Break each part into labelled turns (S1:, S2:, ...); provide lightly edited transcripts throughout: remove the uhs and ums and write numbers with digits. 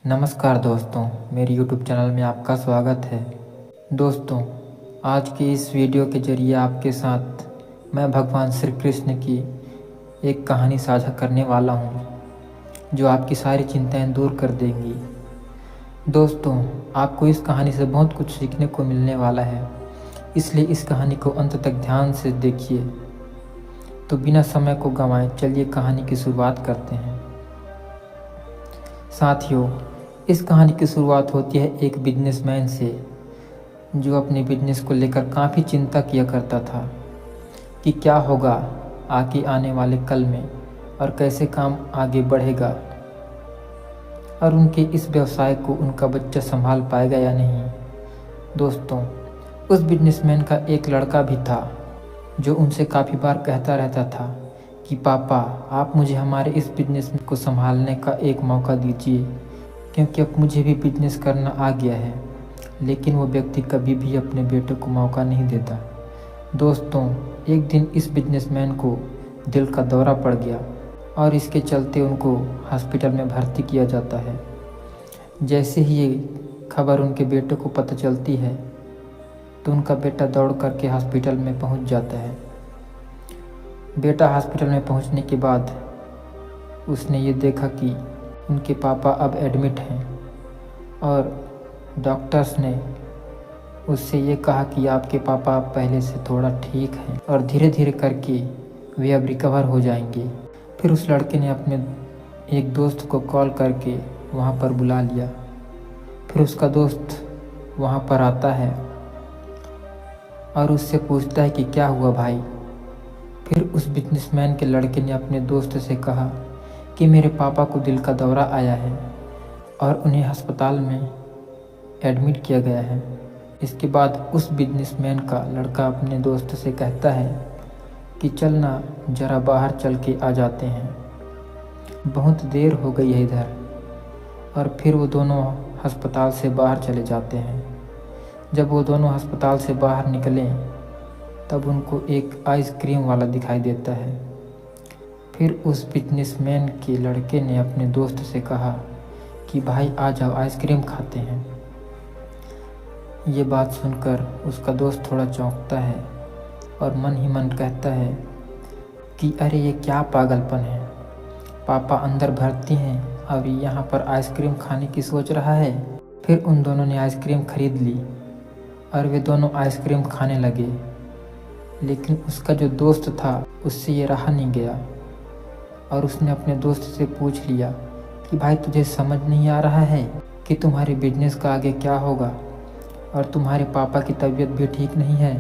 S1: नमस्कार दोस्तों, मेरे YouTube चैनल में आपका स्वागत है। दोस्तों, आज की इस वीडियो के जरिए आपके साथ मैं भगवान श्री कृष्ण की एक कहानी साझा करने वाला हूँ, जो आपकी सारी चिंताएं दूर कर देंगी। दोस्तों, आपको इस कहानी से बहुत कुछ सीखने को मिलने वाला है, इसलिए इस कहानी को अंत तक ध्यान से देखिए। तो बिना समय को गंवाए चलिए कहानी की शुरुआत करते हैं। साथियों, इस कहानी की शुरुआत होती है एक बिजनेसमैन से, जो अपने बिजनेस को लेकर काफ़ी चिंता किया करता था कि क्या होगा आगे आने वाले कल में और कैसे काम आगे बढ़ेगा और उनके इस व्यवसाय को उनका बच्चा संभाल पाएगा या नहीं। दोस्तों, उस बिजनेसमैन का एक लड़का भी था जो उनसे काफ़ी बार कहता रहता था कि पापा, आप मुझे हमारे इस बिजनेस को संभालने का एक मौका दीजिए, क्योंकि अब मुझे भी बिजनेस करना आ गया है। लेकिन वो व्यक्ति कभी भी अपने बेटे को मौका नहीं देता। दोस्तों, एक दिन इस बिजनेसमैन को दिल का दौरा पड़ गया और इसके चलते उनको हॉस्पिटल में भर्ती किया जाता है। जैसे ही ये खबर उनके बेटे को पता चलती है तो उनका बेटा दौड़ करके हॉस्पिटल में पहुंच जाता है। बेटा हॉस्पिटल में पहुंचने के बाद उसने ये देखा कि उनके पापा अब एडमिट हैं और डॉक्टर्स ने उससे ये कहा कि आपके पापा पहले से थोड़ा ठीक हैं और धीरे धीरे करके वे अब रिकवर हो जाएंगे। फिर उस लड़के ने अपने एक दोस्त को कॉल करके वहाँ पर बुला लिया। फिर उसका दोस्त वहाँ पर आता है और उससे पूछता है कि क्या हुआ भाई। फिर उस बिजनेसमैन के लड़के ने अपने दोस्त से कहा कि मेरे पापा को दिल का दौरा आया है और उन्हें अस्पताल में एडमिट किया गया है। इसके बाद उस बिजनेसमैन का लड़का अपने दोस्त से कहता है कि चल ना ज़रा बाहर चल के आ जाते हैं, बहुत देर हो गई है इधर। और फिर वो दोनों अस्पताल से बाहर चले जाते हैं। जब वो दोनों अस्पताल से बाहर निकले तब उनको एक आइसक्रीम वाला दिखाई देता है। फिर उस बिजनेसमैन के लड़के ने अपने दोस्त से कहा कि भाई आ जाओ, आइसक्रीम खाते हैं। ये बात सुनकर उसका दोस्त थोड़ा चौंकता है और मन ही मन कहता है कि अरे ये क्या पागलपन है, पापा अंदर भर्ती हैं और यहाँ पर आइसक्रीम खाने की सोच रहा है। फिर उन दोनों ने आइसक्रीम खरीद ली और वे दोनों आइसक्रीम खाने लगे। लेकिन उसका जो दोस्त था उससे ये रहा नहीं गया और उसने अपने दोस्त से पूछ लिया कि भाई, तुझे समझ नहीं आ रहा है कि तुम्हारे बिजनेस का आगे क्या होगा, और तुम्हारे पापा की तबीयत भी ठीक नहीं है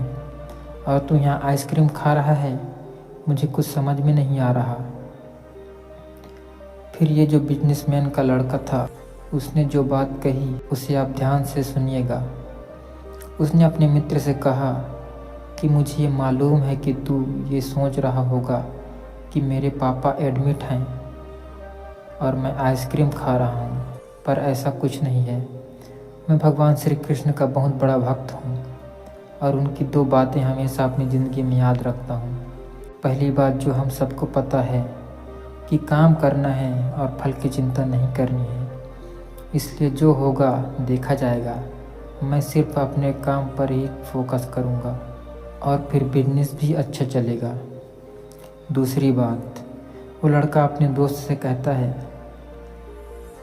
S1: और तू यहाँ आइसक्रीम खा रहा है, मुझे कुछ समझ में नहीं आ रहा। फिर ये जो बिजनेसमैन का लड़का था उसने जो बात कही उसे आप ध्यान से सुनिएगा। उसने अपने मित्र से कहा कि मुझे ये मालूम है कि तू ये सोच रहा होगा कि मेरे पापा एडमिट हैं और मैं आइसक्रीम खा रहा हूँ, पर ऐसा कुछ नहीं है। मैं भगवान श्री कृष्ण का बहुत बड़ा भक्त हूँ और उनकी दो बातें हमेशा अपनी ज़िंदगी में याद रखता हूँ। पहली बात जो हम सबको पता है कि काम करना है और फल की चिंता नहीं करनी है, इसलिए जो होगा देखा जाएगा। मैं सिर्फ अपने काम पर ही फोकस करूँगा और फिर बिजनेस भी अच्छा चलेगा। दूसरी बात, वो लड़का अपने दोस्त से कहता है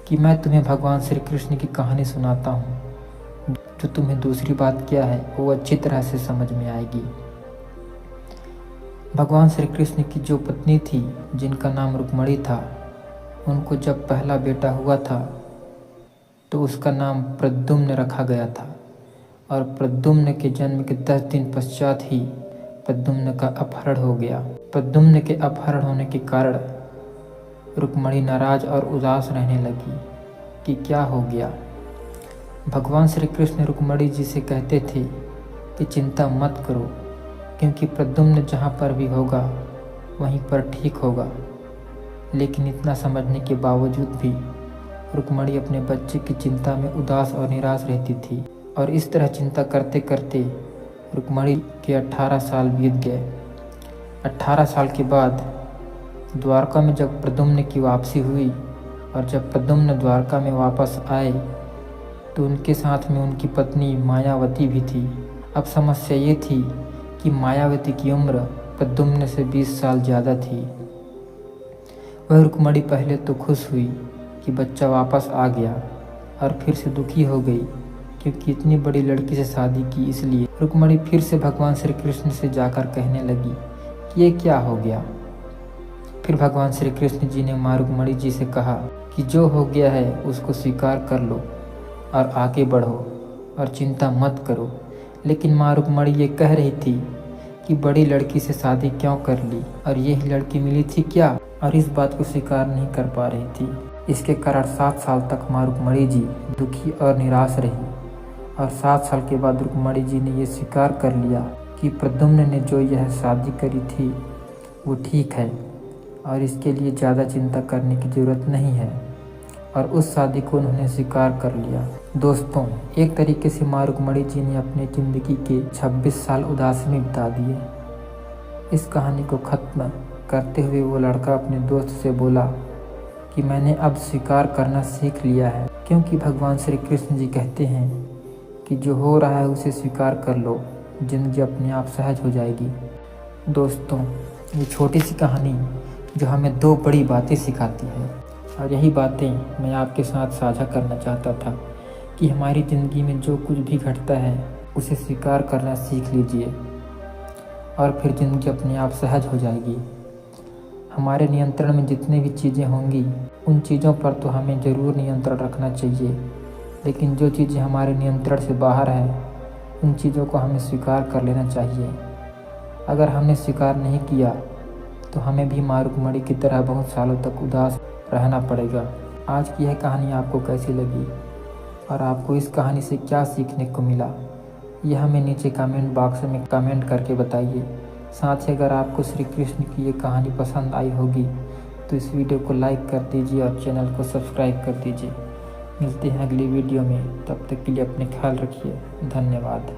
S1: कि मैं तुम्हें भगवान श्री कृष्ण की कहानी सुनाता हूँ, जो तुम्हें दूसरी बात क्या है वो अच्छी तरह से समझ में आएगी। भगवान श्री कृष्ण की जो पत्नी थी जिनका नाम रुक्मणी था, उनको जब पहला बेटा हुआ था तो उसका नाम प्रद्युम्न रखा गया था और प्रद्युम्न के जन्म के 10 दिन पश्चात ही प्रद्युम्न का अपहरण हो गया। प्रद्युम्न के अपहरण होने के कारण रुक्मणी नाराज और उदास रहने लगी कि क्या हो गया। भगवान श्री कृष्ण रुक्मणी जी से कहते थे कि चिंता मत करो, क्योंकि प्रद्युम्न जहाँ पर भी होगा वहीं पर ठीक होगा। लेकिन इतना समझने के बावजूद भी रुक्मणी अपने बच्चे की चिंता में उदास और निराश रहती थी और इस तरह चिंता करते करते रुक्मणी के 18 साल बीत गए। 18 साल के बाद द्वारका में जब प्रद्युम्न की वापसी हुई और जब प्रद्युम्न द्वारका में वापस आए तो उनके साथ में उनकी पत्नी मायावती भी थी। अब समस्या ये थी कि मायावती की उम्र प्रद्युम्न से 20 साल ज़्यादा थी। वह रुक्मणी पहले तो खुश हुई कि बच्चा वापस आ गया और फिर से दुखी हो गई क्योंकि इतनी बड़ी लड़की से शादी की। इसलिए रुक्मणी फिर से भगवान श्री कृष्ण से जाकर कहने लगी कि ये क्या हो गया। फिर भगवान श्री कृष्ण जी ने माँ रुक्मणी जी से कहा कि जो हो गया है उसको स्वीकार कर लो और आगे बढ़ो और चिंता मत करो। लेकिन माँ रुक्मणी ये कह रही थी कि बड़ी लड़की से शादी क्यों कर ली और यही लड़की मिली थी क्या, और इस बात को स्वीकार नहीं कर पा रही थी। इसके कारण 7 साल तक माँ रुक्मणी जी दुखी और निराश रही और 7 साल के बाद रुक्मणी जी ने ये स्वीकार कर लिया कि प्रद्युम्न ने जो यह शादी करी थी वो ठीक है और इसके लिए ज़्यादा चिंता करने की ज़रूरत नहीं है, और उस शादी को उन्होंने स्वीकार कर लिया। दोस्तों, एक तरीके से माँ रुक्मणी जी ने अपनी ज़िंदगी के 26 साल उदासी में बिता दिए। इस कहानी को ख़त्म करते हुए वो लड़का अपने दोस्त से बोला कि मैंने अब स्वीकार करना सीख लिया है, क्योंकि भगवान श्री कृष्ण जी कहते हैं कि जो हो रहा है उसे स्वीकार कर लो, ज़िंदगी अपने आप सहज हो जाएगी। दोस्तों, ये छोटी सी कहानी जो हमें 2 बड़ी बातें सिखाती है, और यही बातें मैं आपके साथ साझा करना चाहता था कि हमारी ज़िंदगी में जो कुछ भी घटता है उसे स्वीकार करना सीख लीजिए और फिर ज़िंदगी अपने आप सहज हो जाएगी। हमारे नियंत्रण में जितने भी चीज़ें होंगी उन चीज़ों पर तो हमें ज़रूर नियंत्रण रखना चाहिए, लेकिन जो चीज़ें हमारे नियंत्रण से बाहर है उन चीज़ों को हमें स्वीकार कर लेना चाहिए। अगर हमने स्वीकार नहीं किया तो हमें भी माँ रुक्मणी की तरह बहुत सालों तक उदास रहना पड़ेगा। आज की यह कहानी आपको कैसी लगी और आपको इस कहानी से क्या सीखने को मिला, यह हमें नीचे कमेंट बॉक्स में कमेंट करके बताइए। साथ ही अगर आपको श्री कृष्ण की ये कहानी पसंद आई होगी तो इस वीडियो को लाइक कर दीजिए और चैनल को सब्सक्राइब कर दीजिए। मिलते हैं अगली वीडियो में, तब तक के लिए अपने ख्याल रखिए। धन्यवाद।